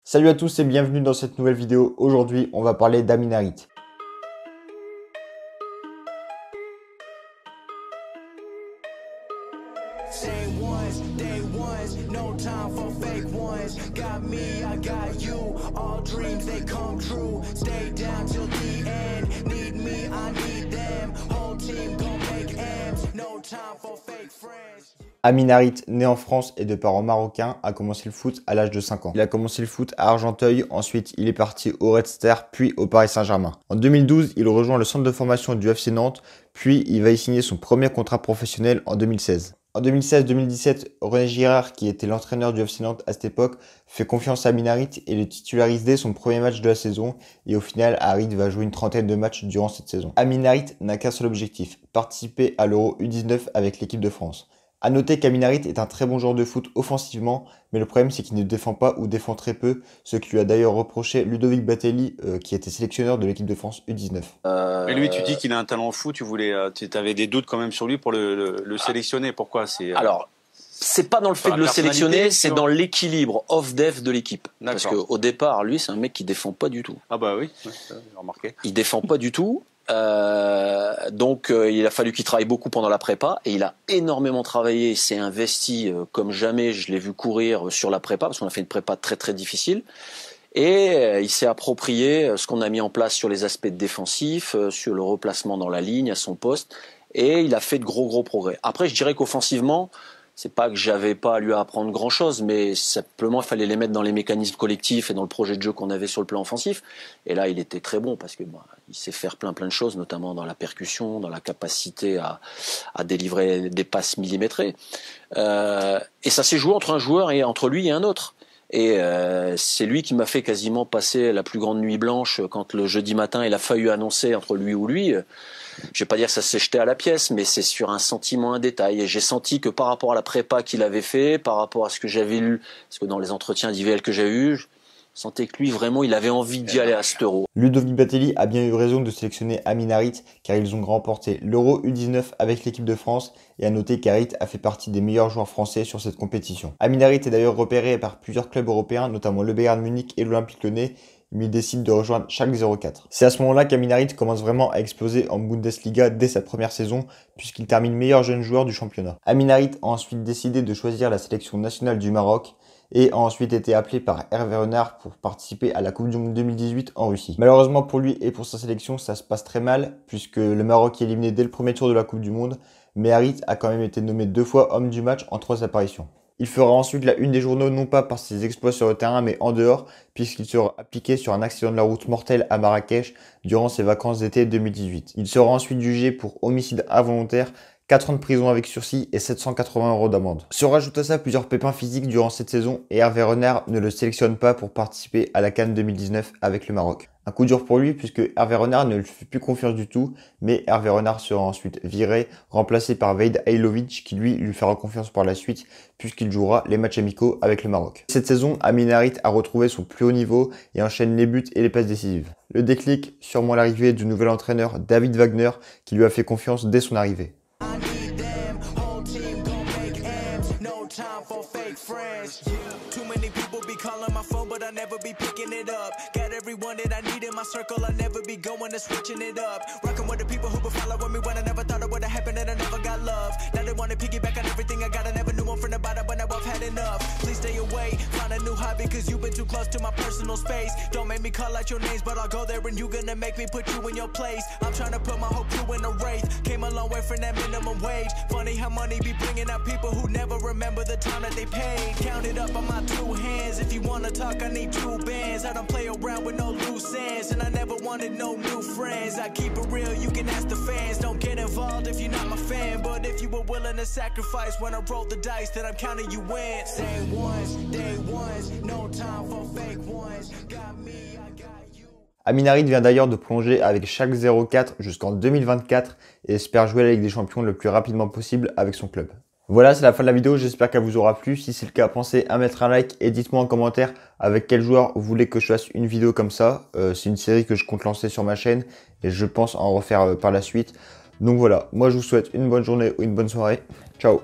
Salut à tous et bienvenue dans cette nouvelle vidéo. Aujourd'hui, on va parler d'Amin Harit. Amin Harit, né en France et de parents marocains, a commencé le foot à l'âge de 5 ans. Il a commencé le foot à Argenteuil, ensuite il est parti au Red Star, puis au Paris Saint-Germain. En 2012, il rejoint le centre de formation du FC Nantes, puis il va y signer son premier contrat professionnel en 2016. En 2016-2017, René Girard, qui était l'entraîneur du FC Nantes à cette époque, fait confiance à Amin Harit et le titularise dès son premier match de la saison. Et au final, Harit va jouer une trentaine de matchs durant cette saison. Amin Harit n'a qu'un seul objectif, participer à l'Euro U19 avec l'équipe de France. A noter qu'Amin Harit est un très bon joueur de foot offensivement, mais le problème c'est qu'il ne défend pas ou défend très peu, ce que lui a d'ailleurs reproché Ludovic Batelli, qui était sélectionneur de l'équipe de France U19. Mais lui, tu dis qu'il a un talent fou, tu avais des doutes quand même sur lui pour le sélectionner. Pourquoi Alors, c'est pas dans le fait de le sélectionner, c'est dans l'équilibre off-def de l'équipe. Parce qu'au départ, lui, c'est un mec qui défend pas du tout. Ah bah oui, j'ai remarqué. Il défend pas du tout. Donc il a fallu qu'il travaille beaucoup pendant la prépa et il a énormément travaillé, il s'est investi comme jamais je l'ai vu courir sur la prépa parce qu'on a fait une prépa très très difficile et il s'est approprié ce qu'on a mis en place sur les aspects défensifs, sur le replacement dans la ligne à son poste et il a fait de gros progrès. Après je dirais qu'offensivement c'est pas que j'avais pas à lui apprendre grand chose, mais simplement il fallait les mettre dans les mécanismes collectifs et dans le projet de jeu qu'on avait sur le plan offensif. Et là, il était très bon parce que il sait faire plein de choses, notamment dans la percussion, dans la capacité à délivrer des passes millimétrées. Et ça s'est joué entre un joueur et entre lui et un autre. Et c'est lui qui m'a fait quasiment passer la plus grande nuit blanche quand le jeudi matin il a fallu annoncer entre lui ou lui. Je vais pas dire que ça s'est jeté à la pièce, mais c'est sur un sentiment, un détail. Et j'ai senti que par rapport à la prépa qu'il avait fait, par rapport à ce que j'avais lu, parce que dans les entretiens individuels que j'ai eus, je sentais que lui, vraiment, il avait envie d'y aller à cet Euro. Ludovic Batelli a bien eu raison de sélectionner Amin Harit, car ils ont remporté l'Euro U19 avec l'équipe de France, et à noter qu'Harit a fait partie des meilleurs joueurs français sur cette compétition. Amin Harit est d'ailleurs repéré par plusieurs clubs européens, notamment le Bayern Munich et l'Olympique Lyonnais, mais il décide de rejoindre Schalke 04. C'est à ce moment-là qu'Amin Harit commence vraiment à exploser en Bundesliga dès sa première saison, puisqu'il termine meilleur jeune joueur du championnat. Amin Harit a ensuite décidé de choisir la sélection nationale du Maroc, et a ensuite été appelé par Hervé Renard pour participer à la Coupe du Monde 2018 en Russie. Malheureusement pour lui et pour sa sélection, ça se passe très mal, puisque le Maroc est éliminé dès le premier tour de la Coupe du Monde, mais Harit a quand même été nommé 2 fois homme du match en 3 apparitions. Il fera ensuite la une des journaux non pas par ses exploits sur le terrain mais en dehors, puisqu'il sera appliqué sur un accident de la route mortel à Marrakech durant ses vacances d'été 2018. Il sera ensuite jugé pour homicide involontaire, 4 ans de prison avec sursis et 780 € d'amende. Se rajoute à ça plusieurs pépins physiques durant cette saison et Hervé Renard ne le sélectionne pas pour participer à la CAN 2019 avec le Maroc. Un coup dur pour lui puisque Hervé Renard ne lui fait plus confiance du tout, mais Hervé Renard sera ensuite viré, remplacé par Veid Halilovic qui lui fera confiance par la suite puisqu'il jouera les matchs amicaux avec le Maroc. Cette saison, Amin Harit a retrouvé son plus haut niveau et enchaîne les buts et les passes décisives. Le déclic, sûrement l'arrivée du nouvel entraîneur David Wagner qui lui a fait confiance dès son arrivée. Everyone that I need in my circle, I never be going to switching it up. Rocking with the people who been following me when I never thought it would have happened and I never got love. Now they want to piggyback on everything I got. I never knew one from the bottom, but now I've had enough. Please stay away, find a new hobby, cause you've been too close to my personal space. Don't make me call out your names, but I'll go there and you gonna make me put you in your place. I'm trying to put my whole crew in a race. Came a long way from that minimum wage. Funny how money be bringing out people who never remember the time that they paid. Count it up on my 2 hands. If you wanna talk, I need 2 bands. I don't play around with no loose ends, and I never wanted no new friends. I keep it real, you can ask the fans. Don't get involved if you're not my fan, but if you were willing to sacrifice when I roll the dice, then I'm counting you in. Say ones, day ones, no time for fake ones. Got me, I got you. Amin Harit vient d'ailleurs de prolonger avec Schalke 04 jusqu'en 2024 et espère jouer la Ligue des Champions le plus rapidement possible avec son club. Voilà, c'est la fin de la vidéo, j'espère qu'elle vous aura plu. Si c'est le cas, pensez à mettre un like et dites-moi en commentaire avec quel joueur vous voulez que je fasse une vidéo comme ça. C'est une série que je compte lancer sur ma chaîne et je pense en refaire par la suite. Donc voilà, moi je vous souhaite une bonne journée ou une bonne soirée. Ciao!